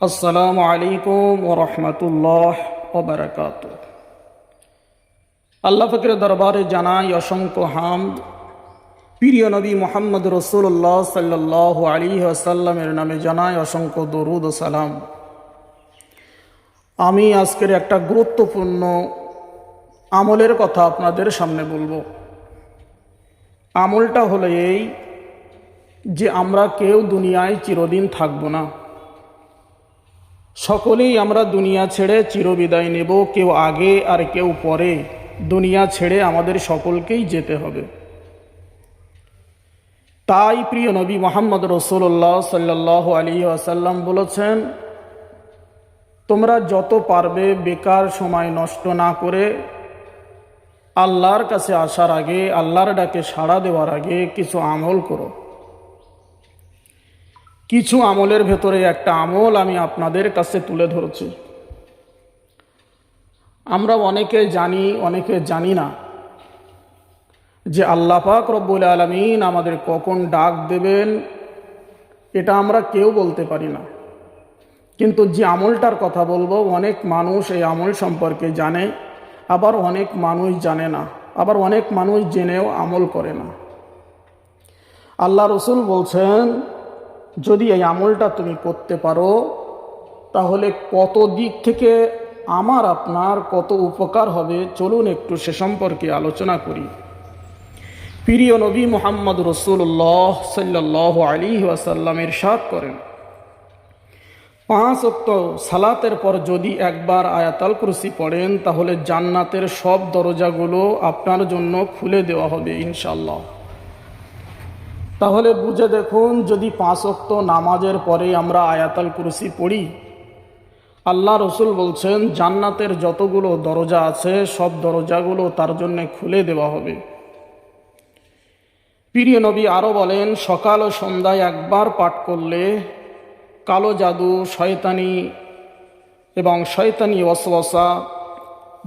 আসসালামু আলাইকুম ওয়া রাহমাতুল্লাহ ওয়া বারাকাতুহু। আল্লাহ পাকের দরবারে জানাই অসংখ্য হামদ। প্রিয় নবী মুহাম্মদ রাসূলুল্লাহ সাল্লাল্লাহু আলাইহি ওয়াসাল্লামের নামে জানাই অসংখ্য দরুদ ও সালাম। আমি আজকের একটা গুরুত্বপূর্ণ আমলের কথা আপনাদের সামনে বলবো। আমলটা হলো এই যে আমরা কেউ দুনিয়ায় চিরদিন থাকবো না। সকলেই আমরা দুনিয়া ছেড়ে চিরবিদায় নেব, কেউ আগে আর কেউ পরে। দুনিয়া ছেড়ে আমাদের সকলকেই যেতে হবে। তাই প্রিয় নবী মুহাম্মদ রাসূলুল্লাহ সাল্লাল্লাহু আলাইহি ওয়াসাল্লাম বলেছেন, তোমরা যত পারবে বেকার সময় নষ্ট না করে আল্লাহর কাছে আসার আগে, আল্লাহর ডাকে সাড়া দেওয়ার আগে কিছু আমল করো। কিছু আমলের ভেতরে একটা আমল আমি আপনাদের কাছে তুলে ধরছি। আমরা অনেকে জানি, অনেকে জানি না যে আল্লাহ পাক রব্বুল আলামিন আমাদের কখন ডাক দেবেন, এটা আমরা কেউ বলতে পারি না। কিন্তু যে আমলটার কথা বলবো, অনেক মানুষ এই আমল সম্পর্কে জানে, আবার অনেক মানুষ জানে না, আবার অনেক মানুষ জেনেও আমল করে না। আল্লাহ রসুল বলছেন, যদি এই আমলটা তুমি করতে পারো তাহলে কত দিক থেকে আমার আপনার কত উপকার হবে, চলুন একটু সে সম্পর্কে আলোচনা করি। প্রিয় নবী মুহাম্মদ রাসূলুল্লাহ সাল্লাল্লাহু আলাইহি ওয়াসাল্লাম ইরশাদ করেন, 5 ওয়াক্ত সালাতের পর যদি একবার আয়াতুল কুরসি পড়েন তাহলে জান্নাতের সব দরজাগুলো আপনার জন্য খুলে দেওয়া হবে ইনশাআল্লাহ। তাহলে বুঝে দেখুন, যদি 5 ওয়াক্ত নামাজের পরে আমরা আয়াতুল কুরসি পড়ি, আল্লাহ রসুল বলছেন জান্নাতের যতগুলো দরজা আছে সব দরজাগুলো তার জন্য খুলে দেওয়া হবে। প্রিয় নবী আরও বলেন, সকাল ও সন্ধ্যায় একবার পাঠ করলে কালো জাদু, শয়তানি এবং শয়তানি ওয়াসওয়াসা,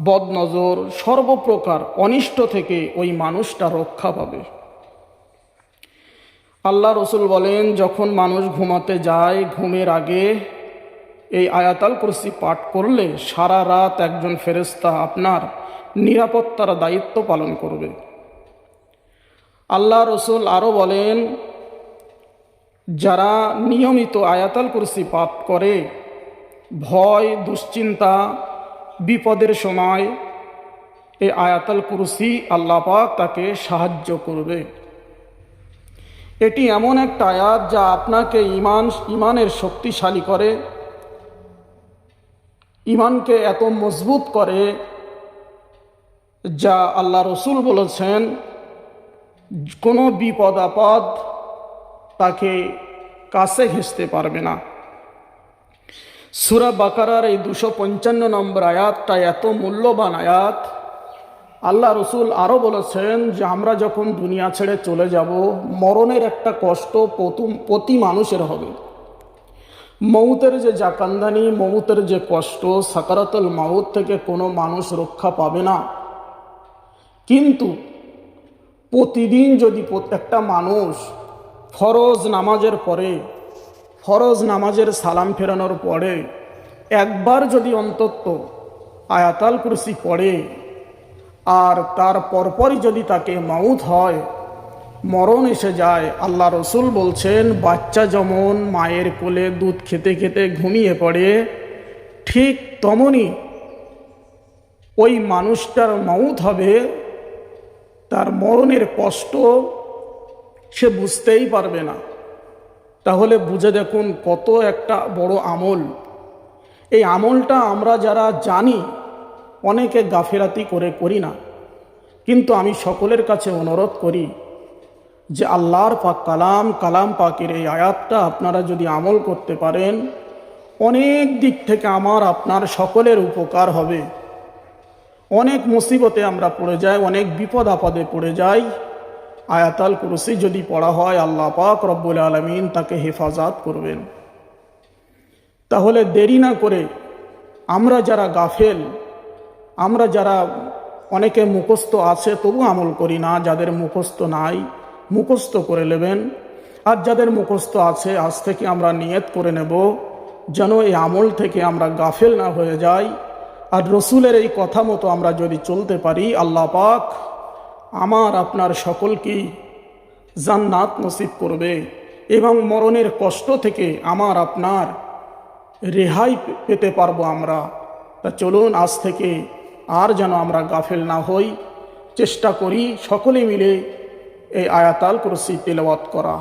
বদনজর, সর্বপ্রকার অনিষ্ট থেকে ওই মানুষটা রক্ষা পাবে। আল্লাহ রসুল বলেন, যখন মানুষ ঘুমাতে যায়, ঘুমের আগে এই আয়াতুল কুরসি পাঠ করলে সারা রাত একজন ফেরেশতা আপনার নিরাপত্তার দায়িত্ব পালন করবে। আল্লাহ রসুল আরও বলেন, যারা নিয়মিত আয়াতুল কুরসি পাঠ করে, ভয়, দুশ্চিন্তা, বিপদের সময় এই আয়াতুল কুরসি আল্লাহ পাক তাকে সাহায্য করবে। এটি এমন একটা আয়াত যা আপনাকে ইমানের শক্তিশালী করে, ইমানকে এত মজবুত করে, যা আল্লাহ রসুল বলেছেন কোনো বিপদ আপদ তাকে কাছে ঘেঁষতে পারবে না। সূরা বাকারার এই 255 নম্বর আয়াতটা এত মূল্যবান আয়াত। আল্লাহ রসুল আরও বলেছেন যে আমরা যখন দুনিয়া ছেড়ে চলে যাব, মরণের একটা কষ্ট প্রতি মানুষের হবে। মৌতের যে জাকান্দানি, মৌতের যে কষ্ট, সাকারাতুল মাউত থেকে কোনো মানুষ রক্ষা পাবে না। কিন্তু প্রতিদিন যদি একটা মানুষ ফরজ নামাজের পরে, ফরজ নামাজের সালাম ফেরানোর পরে একবার যদি অন্তত আয়াতুল কুরসি পড়ে, আর তার পরপরই যদি তাকে মাউত হয়, মরণ এসে যায়, আল্লাহ রসুল বলছেন বাচ্চা যেমন মায়ের কোলে দুধ খেতে খেতে ঘুমিয়ে পড়ে, ঠিক তেমনি ওই মানুষটার মাউত হবে, তার মরণের কষ্ট সে বুঝতেই পারবে না। তাহলে বুঝে দেখুন কত একটা বড় আমল। এই আমলটা আমরা যারা জানি, অনেকে গাফেলাতি করে করি না। কিন্তু আমি সকলের কাছে অনুরোধ করি যে আল্লাহর পাক কালাম পাকের এই আয়াতটা আপনারা যদি আমল করতে পারেন, অনেক দিক থেকে আমার আপনার সকলের উপকার হবে। অনেক মুসিবতে আমরা পড়ে যাই, অনেক বিপদ আপদে পড়ে যাই। আয়াতুল কুরসি যদি পড়া হয়, আল্লাহ পাক রব্বুল আলামিন তাকে হেফাজত করবেন। তাহলে দেরি না করে আমরা যারা গাফেল, আমরা যারা অনেকে মুখস্থ আছে তবু আমল করি না, যাদের মুখস্থ নাই মুখস্থ করে নেবেন। আর যাদের মুখস্থ আছে, আজ থেকে আমরা নিয়ত করে নেব যেন এই আমল থেকে আমরা গাফেল না হয়ে যাই। আর রসুলের এই কথা মতো আমরা যদি চলতে পারি, আল্লাহ পাক আমার আপনার সকলকেই জান্নাত নসিব করবে এবং মরণের কষ্ট থেকে আমার আপনার রেহাই পেতে পারবো আমরা। তা চলুন আজ থেকে আর যেন আমরা গাফেল না হই, চেষ্টা করি সকলে মিলে এই আয়াতুল কুরসি তেলাওয়াত করা।